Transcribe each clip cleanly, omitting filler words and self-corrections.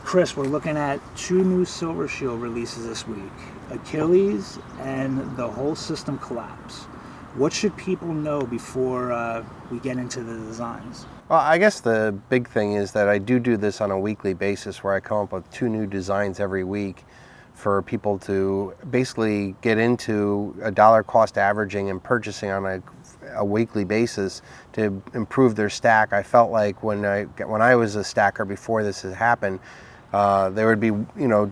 Chris, we're looking at 2 new Silver Shield releases this week, Achilles and the whole system collapse. What should people know before we get into the designs? Well, I guess the big thing is that I do this on a weekly basis where I come up with 2 new designs every week for people to basically get into a dollar cost averaging and purchasing on a weekly basis to improve their stack. I felt like when I was a stacker before this had happened, there would be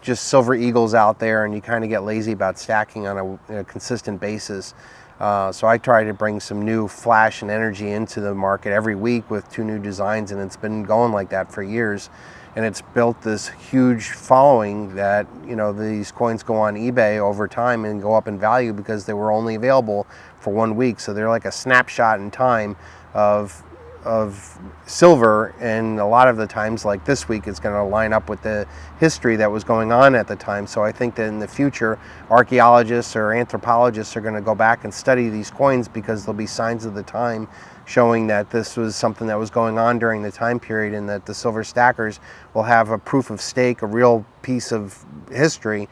just silver eagles out there, and you kind of get lazy about stacking on a consistent basis. So I try to bring some new flash and energy into the market every week with 2 new designs, and it's been going like that for years. And it's built this huge following that, these coins go on eBay over time and go up in value because they were only available for 1 week. So they're like a snapshot in time of silver, and a lot of the times, like this week, it's going to line up with the history that was going on at the time. So I think that in the future, archaeologists or anthropologists are going to go back and study these coins because there'll be signs of the time showing that this was something that was going on during the time period, and that the silver stackers will have a proof of stake, a real piece of history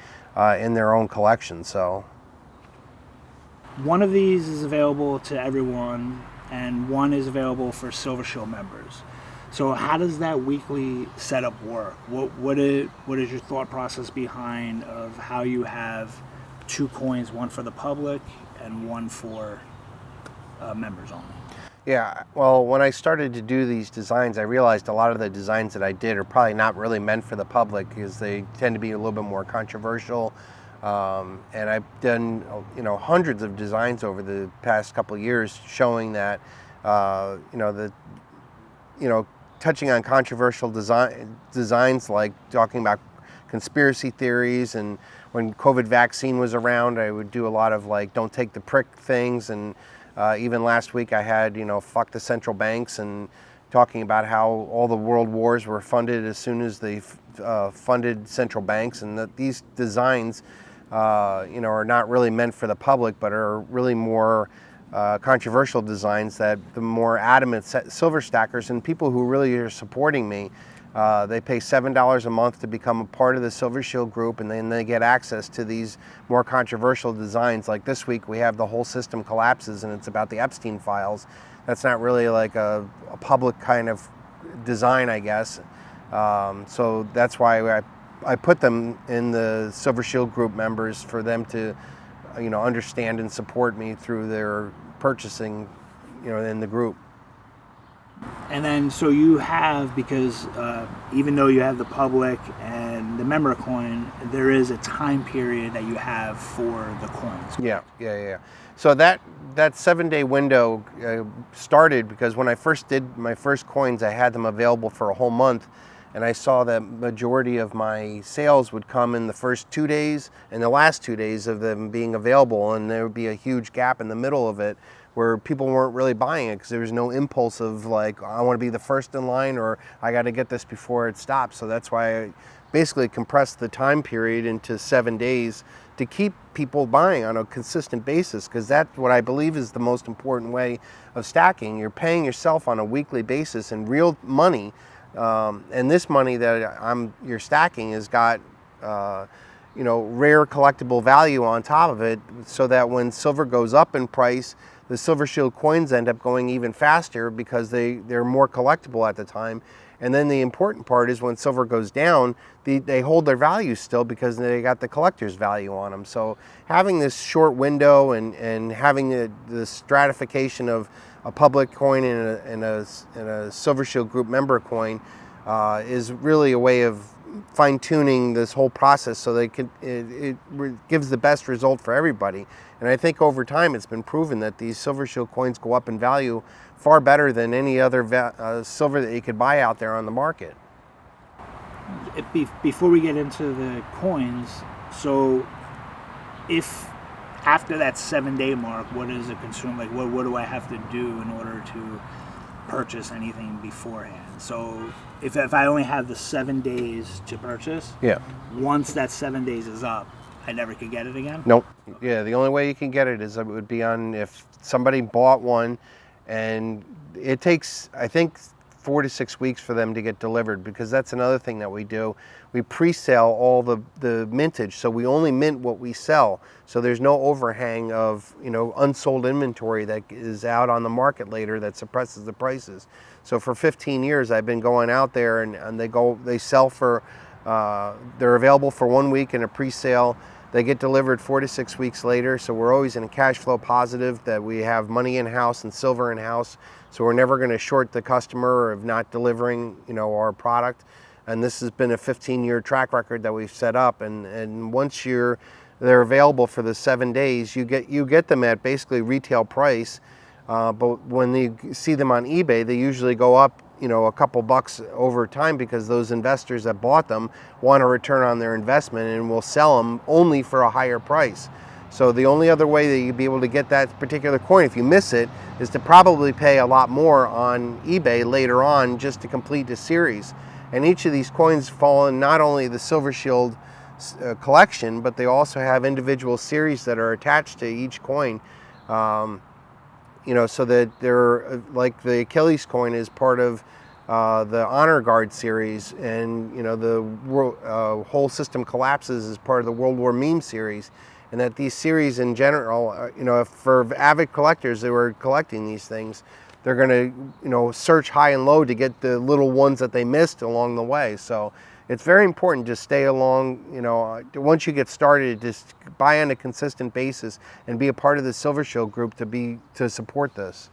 in their own collection. So one of these is available to everyone, and one is available for Silver Shield members. So how does that weekly setup work? What is your thought process behind of how you have 2 coins, one for the public and one for members only? Yeah, well, when I started to do these designs, I realized a lot of the designs that I did are probably not really meant for the public because they tend to be a little bit more controversial. And I've done, hundreds of designs over the past couple of years showing that, touching on controversial designs, like talking about conspiracy theories. And when COVID vaccine was around, I would do a lot of don't take the prick things. And even last week I had, fuck the central banks, and talking about how all the world wars were funded as soon as they funded central banks, and that these designs are not really meant for the public, but are really more controversial designs that the more adamant silver stackers and people who really are supporting me, they pay $7 a month to become a part of the Silver Shield group, and then they get access to these more controversial designs. Like this week, we have the whole system collapses, and it's about the Epstein files. That's not really like a public kind of design, I guess. So that's why I put them in the Silver Shield group members, for them to, understand and support me through their purchasing, in the group. And then, so you have, because even though you have the public and the member coin, there is a time period that you have for the coins. Yeah. So that 7-day window started because when I first did my first coins, I had them available for a whole month. And I saw that majority of my sales would come in the first 2 days and the last 2 days of them being available. And there would be a huge gap in the middle of it where people weren't really buying it because there was no impulse of I want to be the first in line, or I got to get this before it stops. So that's why I basically compressed the time period into 7 days to keep people buying on a consistent basis, because that's what I believe is the most important way of stacking. You're paying yourself on a weekly basis in real money. And this money that you're stacking has got, rare collectible value on top of it, so that when silver goes up in price, the Silver Shield coins end up going even faster because they're more collectible at the time. And then the important part is when silver goes down, they hold their value still because they got the collector's value on them. So having this short window and having the stratification of a public coin and a Silver Shield group member coin is really a way of fine-tuning this whole process so it gives the best result for everybody. And I think over time it's been proven that these Silver Shield coins go up in value far better than any other silver that you could buy out there on the market. Before we get into the coins, so if after that 7-day mark, what is a consumer, what do I have to do in order to purchase anything beforehand? So if I only have the 7 days to purchase, once that 7 days is up, I never could get it again? Nope. Yeah, the only way you can get it would be if somebody bought one, and it takes, I think, 4 to 6 weeks for them to get delivered, because that's another thing that we do. We pre-sell all the mintage, so we only mint what we sell. So there's no overhang of unsold inventory that is out on the market later that suppresses the prices. So for 15 years I've been going out there, and they sell for they're available for 1 week in a pre-sale. They get delivered 4 to 6 weeks later, so we're always in a cash flow positive, that we have money in-house and silver in-house, so we're never going to short the customer of not delivering our product. And this has been a 15-year track record that we've set up, and once they're available for the 7 days, you get them at basically retail price, but when you see them on eBay, they usually go up a couple bucks over time, because those investors that bought them want a return on their investment and will sell them only for a higher price. So the only other way that you'd be able to get that particular coin, if you miss it, is to probably pay a lot more on eBay later on just to complete the series. And each of these coins fall in not only the Silver Shield collection, but they also have individual series that are attached to each coin. So that they're like the Achilles coin is part of the Honor Guard series, and the whole system collapses as part of the World War meme series, and that these series in general, for avid collectors that were collecting these things, they're going to search high and low to get the little ones that they missed along the way. So it's very important to stay along, once you get started, just buy on a consistent basis and be a part of the Silver Shield group to support this.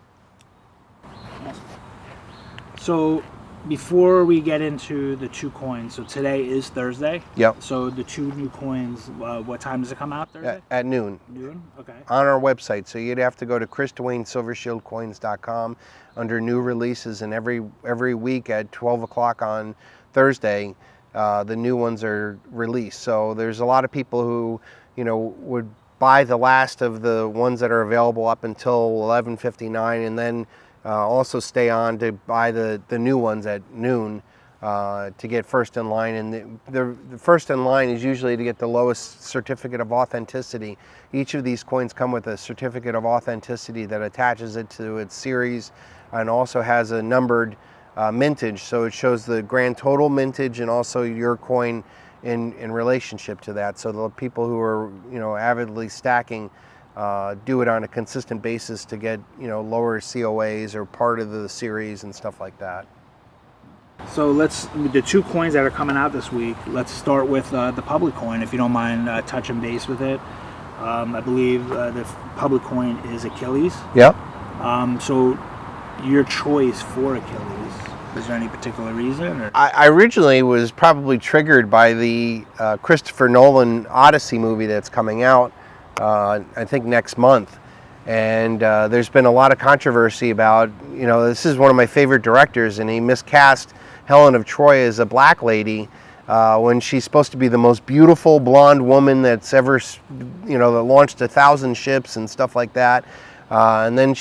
So before we get into the 2 coins, so today is Thursday. Yep. So the 2 new coins, what time does it come out Thursday? At noon. Noon? Okay. On our website. So you'd have to go to ChrisDuaneSilvershieldCoins.com under new releases, and every week at 12 o'clock on Thursday, the new ones are released. So there's a lot of people who, would buy the last of the ones that are available up until 11:59, and then also stay on to buy the new ones at noon to get first in line. And the first in line is usually to get the lowest certificate of authenticity. Each of these coins come with a certificate of authenticity that attaches it to its series, and also has a numbered mintage, so it shows the grand total mintage and also your coin in relationship to that. So the people who are avidly stacking do it on a consistent basis to get lower COAs or part of the series and stuff like that. So the 2 coins that are coming out this week, let's start with the public coin, if you don't mind touching base with it. I believe the public coin is Achilles. Yep. So your choice for Achilles, is there any particular reason? Or? I originally was probably triggered by the Christopher Nolan Odyssey movie that's coming out, I think next month. And there's been a lot of controversy about, this is one of my favorite directors, and he miscast Helen of Troy as a black lady when she's supposed to be the most beautiful blonde woman that's ever, that launched 1,000 ships and stuff like that. And then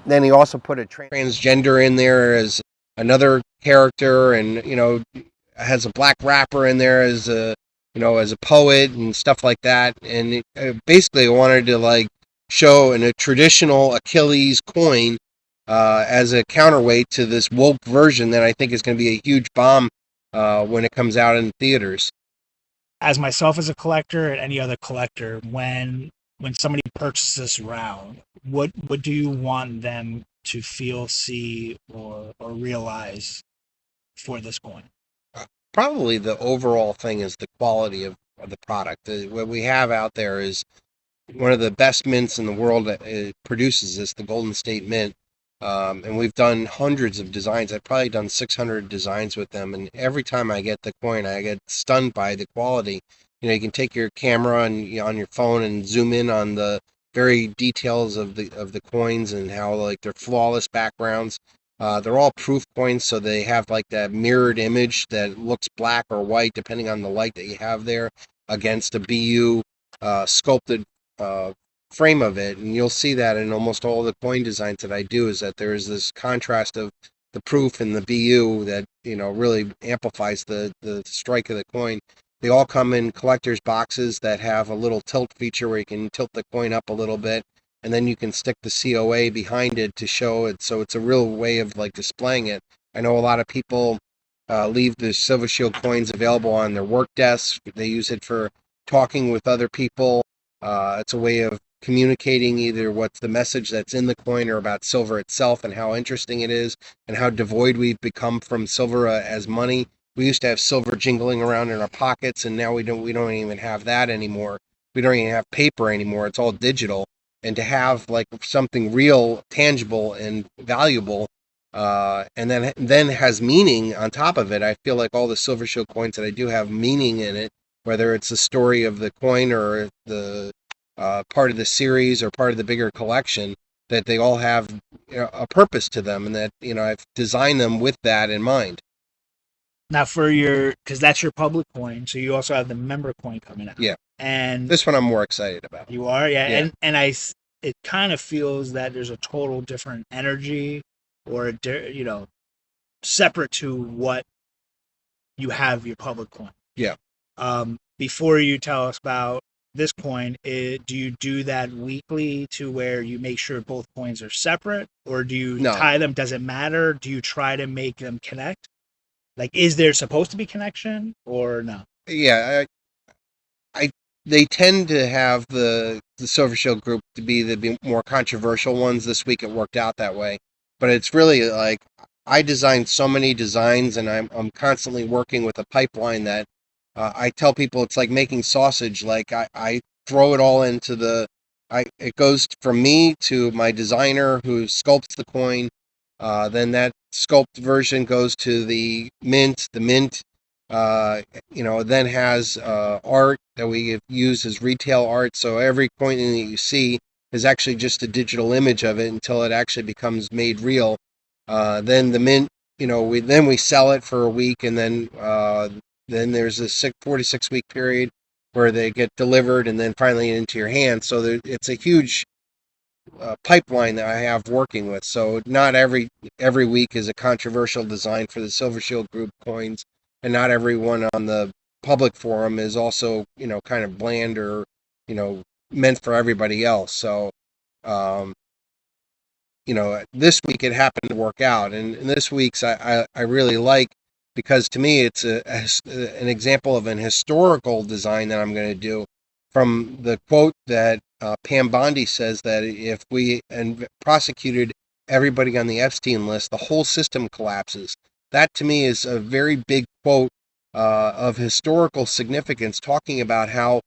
then he also put a transgender in there as another character, and has a black rapper in there as a poet and stuff like that. And basically, I wanted to show a traditional Achilles coin as a counterweight to this woke version that I think is going to be a huge bomb when it comes out in theaters. As myself as a collector and any other collector, when somebody purchases this round, what do you want them to feel, see, or realize for this coin? Probably the overall thing is the quality of the product. What we have out there is one of the best mints in the world that produces this, the Golden State Mint. And we've done hundreds of designs. I've probably done 600 designs with them, and every time I get the coin, I get stunned by the quality. You can take your camera and on your phone and zoom in on the very details of the coins, and how they're flawless backgrounds. They're all proof coins, so they have that mirrored image that looks black or white depending on the light that you have there against a BU sculpted frame of it. And you'll see that in almost all the coin designs that I do, is that there is this contrast of the proof and the BU that really amplifies the strike of the coin. They all come in collector's boxes that have a little tilt feature where you can tilt the coin up a little bit, and then you can stick the COA behind it to show it. So it's a real way of displaying it. I know a lot of people leave the Silver Shield coins available on their work desks. They use it for talking with other people. It's a way of communicating either what's the message that's in the coin or about silver itself and how interesting it is and how devoid we've become from silver as money. We used to have silver jingling around in our pockets, and now we don't even have that anymore. We don't even have paper anymore. It's all digital. And to have like something real, tangible, and valuable, and then has meaning on top of it. I feel like all the Silver Shield coins that I do have meaning in it, whether it's the story of the coin or the part of the series or part of the bigger collection, that they all have a purpose to them, and that I've designed them with that in mind. Now because that's your public coin, so you also have the member coin coming out. Yeah, And this one I'm more excited about. you are, yeah, Yeah. it kind of feels that there's a total different energy, or separate to what you have your public coin. Yeah. Before you tell us about this coin, do you do that weekly to where you make sure both coins are separate, or do you No. tie them? Does it matter? Do you try to make them connect? Like, is there supposed to be connection or no? Yeah. I they tend to have the Silver Shield group to be the more controversial ones. This week it worked out that way, but it's really like I designed so many designs, and I'm constantly working with a pipeline that I tell people it's like making sausage. Like I throw it all into it goes from me to my designer who sculpts the coin. Then that sculpt version goes to the mint. The mint then has art that we use as retail art. So every coin that you see is actually just a digital image of it until it actually becomes made real. Then the mint, we sell it for a week, and then there's a 46-week period where they get delivered and then finally into your hands. So it's a huge pipeline that I have working with. So not every week is a controversial design for the Silver Shield group coins, and not everyone on the public forum is also kind of bland or meant for everybody else. So um, this week it happened to work out, and this week's I really like, because to me it's an example of an historical design that I'm going to do, from the quote that Pam Bondi says, that if we prosecuted everybody on the Epstein list, the whole system collapses. That to me is a very big quote of historical significance, talking about how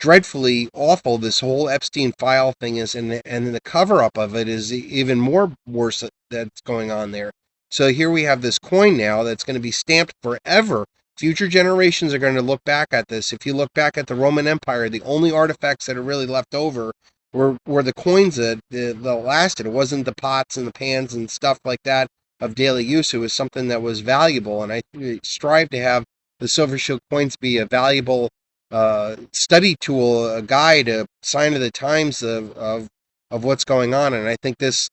dreadfully awful this whole Epstein file thing is, and the cover up of it is even more worse that's going on there. So here we have this coin now that's going to be stamped forever. Future generations are going to look back at this. If you look back at the Roman Empire, the only artifacts that are really left over were the coins that lasted. It wasn't the pots and the pans and stuff like that of daily use. It was something that was valuable, and I strive to have the Silver Shield coins be a valuable study tool, a guide, a sign of the times of what's going on. And I think this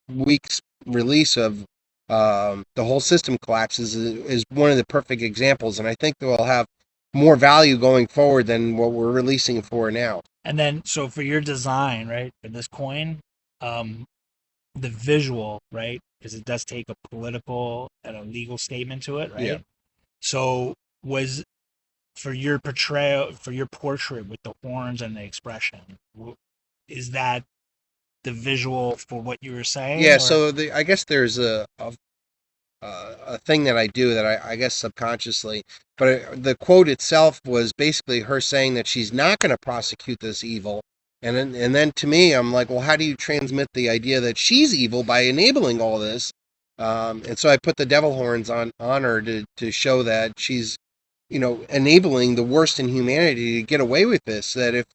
week's release of the whole system collapses is one of the perfect examples. And I think they'll have more value going forward than what we're releasing for now. And then, so for your design, right, for this coin, um, the visual, right, because it does take a political and a legal statement to it, right? Yeah. So was for your portrayal, for your portrait with the horns and the expression, is that the visual for what you were saying? Yeah. Or? So I guess there's a thing that I do that I guess subconsciously, but the quote itself was basically her saying that she's not going to prosecute this evil. And then to me, I'm like, well, how do you transmit the idea that she's evil by enabling all this? And so I put the devil horns on her to show that she's, enabling the worst in humanity to get away with this. That if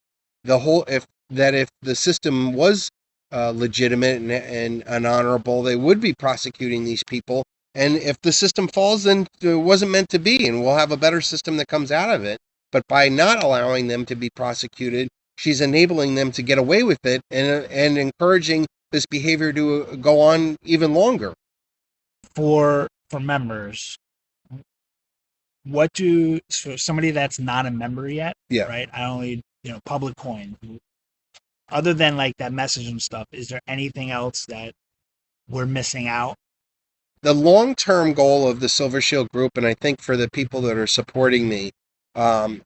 the system was legitimate and honorable, they would be prosecuting these people. And if the system falls, then it wasn't meant to be, and we'll have a better system that comes out of it. But by not allowing them to be prosecuted, she's enabling them to get away with it, and encouraging this behavior to go on even longer. For members, so somebody that's not a member yet, Yeah. right? I only public coin. Other than like that message and stuff, is there anything else that we're missing out the long-term goal of the Silver Shield Group, and I think for the people that are supporting me, um,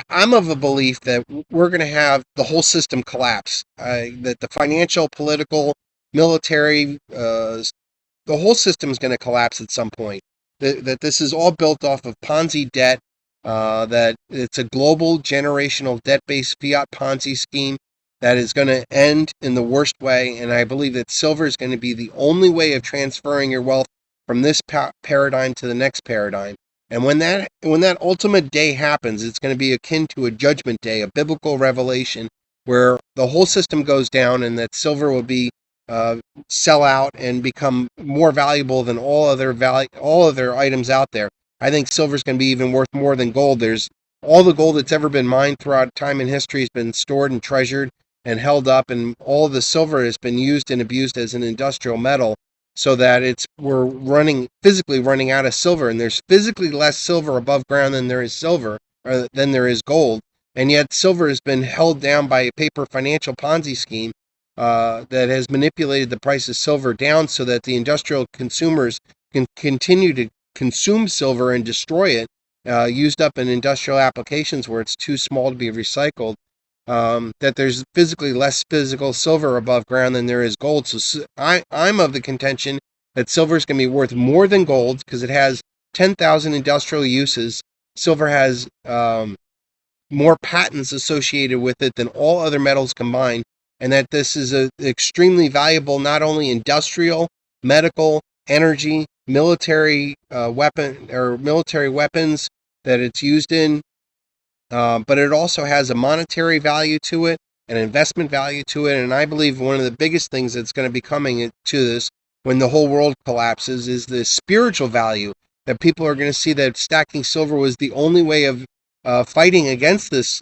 I'm of a belief that we're going to have the whole system collapse. That the financial, political, military, the whole system is going to collapse at some point. That this is all built off of Ponzi debt. That it's a global generational debt-based fiat Ponzi scheme that is going to end in the worst way. And I believe that silver is going to be the only way of transferring your wealth from this paradigm to the next paradigm. And when that ultimate day happens, it's going to be akin to a judgment day, a biblical revelation, where the whole system goes down, and that silver will be uh, sell out and become more valuable than all other items out there. I think silver is going to be even worth more than gold. There's all the gold that's ever been mined throughout time in history has been stored and treasured and held up, and all the silver has been used and abused as an industrial metal, so that we're physically running out of silver, and there's physically less silver above ground than there is silver, or than there is gold, and yet silver has been held down by a paper financial Ponzi scheme that has manipulated the price of silver down so that the industrial consumers can continue to consume silver and destroy it, used up in industrial applications where it's too small to be recycled. That there's physically less physical silver above ground than there is gold. So I'm of the contention that silver is going to be worth more than gold because it has 10,000 industrial uses. Silver has more patents associated with it than all other metals combined, and that this is an extremely valuable, not only industrial, medical, energy, military military weapons that it's used in, but it also has a monetary value to it, an investment value to it, and I believe one of the biggest things that's going to be coming to this when the whole world collapses is the spiritual value, that people are going to see that stacking silver was the only way of fighting against this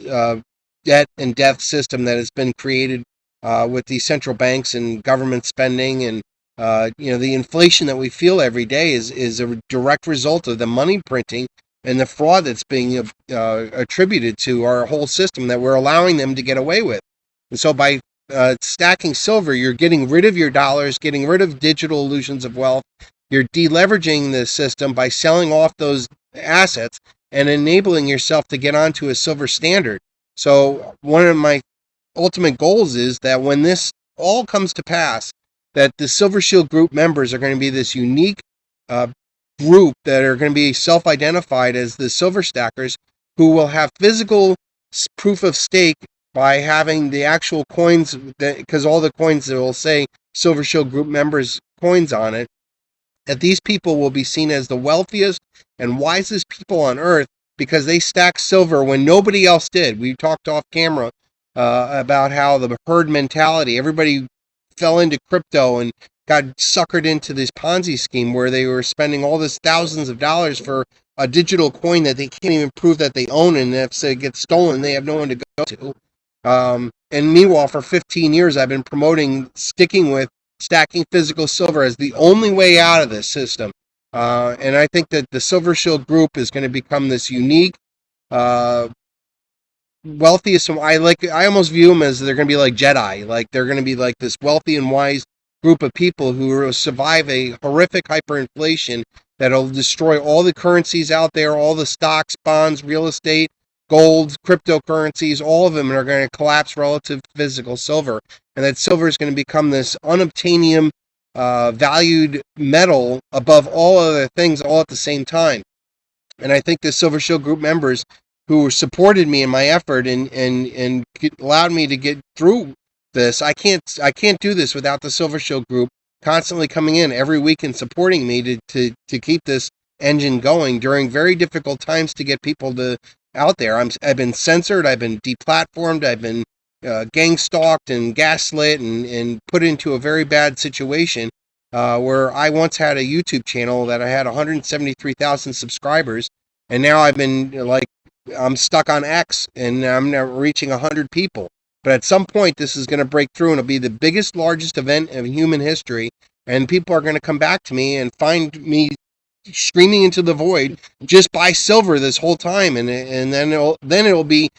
debt and death system that has been created with these central banks and government spending, and the inflation that we feel every day is a direct result of the money printing and the fraud that's being attributed to our whole system that we're allowing them to get away with. And so by stacking silver, you're getting rid of your dollars, getting rid of digital illusions of wealth. You're deleveraging the system by selling off those assets and enabling yourself to get onto a silver standard. So one of my ultimate goals is that when this all comes to pass, that the Silver Shield Group members are going to be this unique group that are going to be self-identified as the silver stackers, who will have physical proof of stake by having the actual coins, because all the coins that will say Silver Shield Group members coins on it, that these people will be seen as the wealthiest and wisest people on earth because they stacked silver when nobody else did. We talked off camera about how the herd mentality, everybody fell into crypto and got suckered into this Ponzi scheme where they were spending all this thousands of dollars for a digital coin that they can't even prove that they own, and if it gets stolen, they have no one to go to. And meanwhile, for 15 years, I've been promoting sticking with stacking physical silver as the only way out of this system. And I think that the Silver Shield Group is going to become this unique, wealthiest. I almost view them as they're going to be like Jedi. Like they're going to be like this wealthy and wise group of people who will survive a horrific hyperinflation that'll destroy all the currencies out there, all the stocks, bonds, real estate, gold, cryptocurrencies. All of them are going to collapse relative to physical silver, and that silver is going to become this unobtainium, valued metal above all other things, all at the same time. And I think the Silver Shield Group members who supported me in my effort and allowed me to get through this. I can't do this without the Silver Shield Group constantly coming in every week and supporting me to keep this engine going during very difficult times to get people out there. I've been censored, I've been deplatformed, I've been gang stalked and gaslit and put into a very bad situation. Where I once had a YouTube channel that I had 173,000 subscribers, and now I'm stuck on X, and I'm now reaching 100 people. But at some point, this is going to break through, and it'll be the biggest, largest event in human history, and people are going to come back to me and find me screaming into the void, just buy silver this whole time, and then it'll be,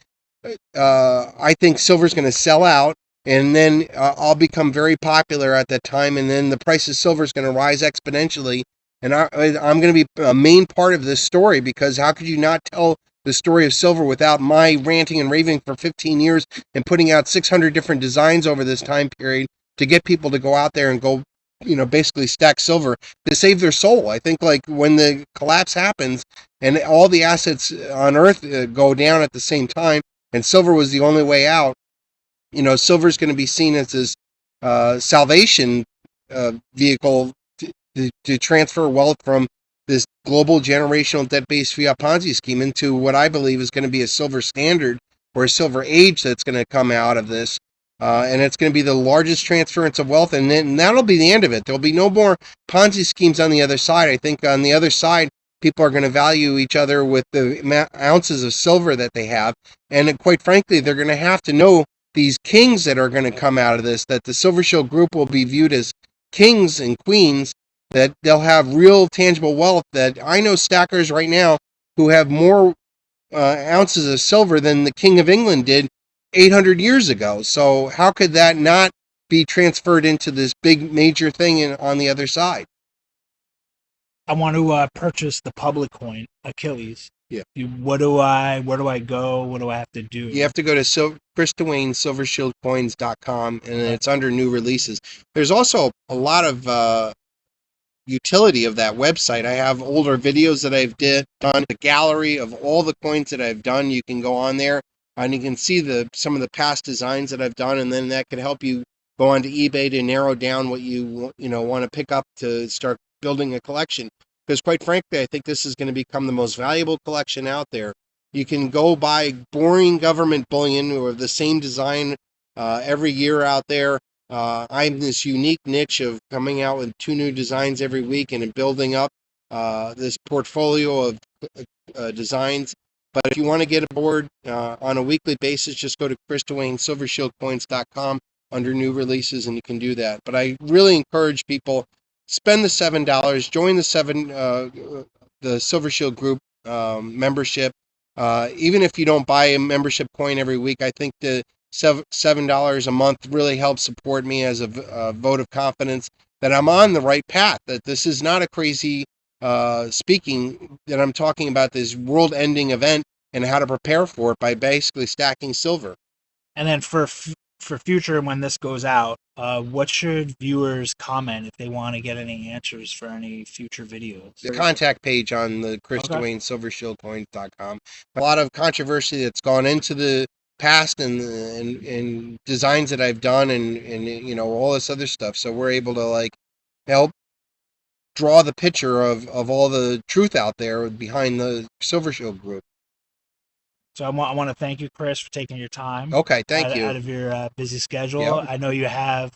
I think silver's going to sell out, and then I'll become very popular at that time, and then the price of silver is going to rise exponentially, And I'm going to be a main part of this story, because how could you not tell the story of silver without my ranting and raving for 15 years and putting out 600 different designs over this time period to get people to go out there and go, basically stack silver to save their soul. I think, like, when the collapse happens and all the assets on Earth go down at the same time, and silver was the only way out, silver is going to be seen as this salvation vehicle to transfer wealth from this global generational debt-based fiat Ponzi scheme into what I believe is going to be a silver standard or a silver age that's going to come out of this. And it's going to be the largest transference of wealth, and then that'll be the end of it. There'll be no more Ponzi schemes on the other side. I think on the other side, people are going to value each other with the ounces of silver that they have. And quite frankly, they're going to have to know these kings that are going to come out of this, that the Silver Shield Group will be viewed as kings and queens, that they'll have real tangible wealth. That I know stackers right now who have more ounces of silver than the King of England did 800 years ago. So how could that not be transferred into this big major thing on the other side? I want to purchase the public coin, Achilles. Yeah. Where do I go? What do I have to do? You have to go to Chris Duane, silvershieldcoins.com, and it's under new releases. There's also a lot of utility of that website. I have older videos that I've done, the gallery of all the coins that I've done. You can go on there and you can see some of the past designs that I've done, and then that could help you go onto eBay to narrow down what you want to pick up to start building a collection. Because quite frankly, I think this is going to become the most valuable collection out there. You can go buy boring government bullion or the same design every year out there. I'm this unique niche of coming out with 2 new designs every week and building up this portfolio of designs. But if you want to get aboard on a weekly basis, just go to Chris Duane, silvershieldcoins.com under new releases, and you can do that. But I really encourage people, spend the $7, join the Silver Shield Group membership. Even if you don't buy a membership coin every week, I think the $7 a month really helps support me as a vote of confidence that I'm on the right path, that this is not a crazy speaking, that I'm talking about this world-ending event and how to prepare for it by basically stacking silver. And then for future, when this goes out, what should viewers comment if they want to get any answers for any future videos? The contact page on the Chris Duane, silvershieldcoins.com. A lot of controversy that's gone into the past and designs that I've done and all this other stuff. So we're able to help draw the picture of all the truth out there behind the Silver Shield Group. So I want to thank you, Chris, for taking your time. Okay, thank you. Out of your busy schedule. Yep. I know you have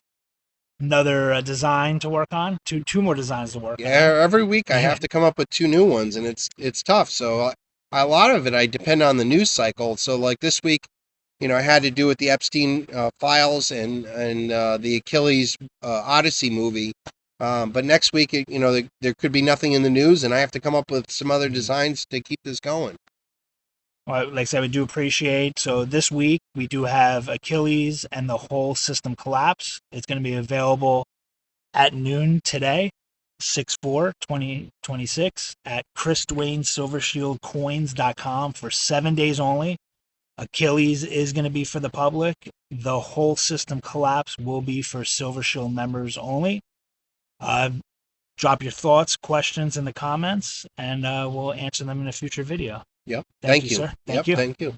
another design to work on, two more designs to work on. Yeah, every week I have to come up with 2 new ones, and it's tough. So a lot of it I depend on the news cycle. So like this week, I had to do with the Epstein files and the Achilles Odyssey movie. But next week, there could be nothing in the news, and I have to come up with some other designs to keep this going. Well, like I said, we do appreciate. So this week we do have Achilles and the whole system collapse. It's going to be available at noon today, 6/4/2026 at Chris Duane silvershieldcoins.com for 7 days only. Achilles is going to be for the public. The whole system collapse will be for Silver Shield members only. Drop your thoughts, questions in the comments, and we'll answer them in a future video. Yep. Thank you, sir. Thank you.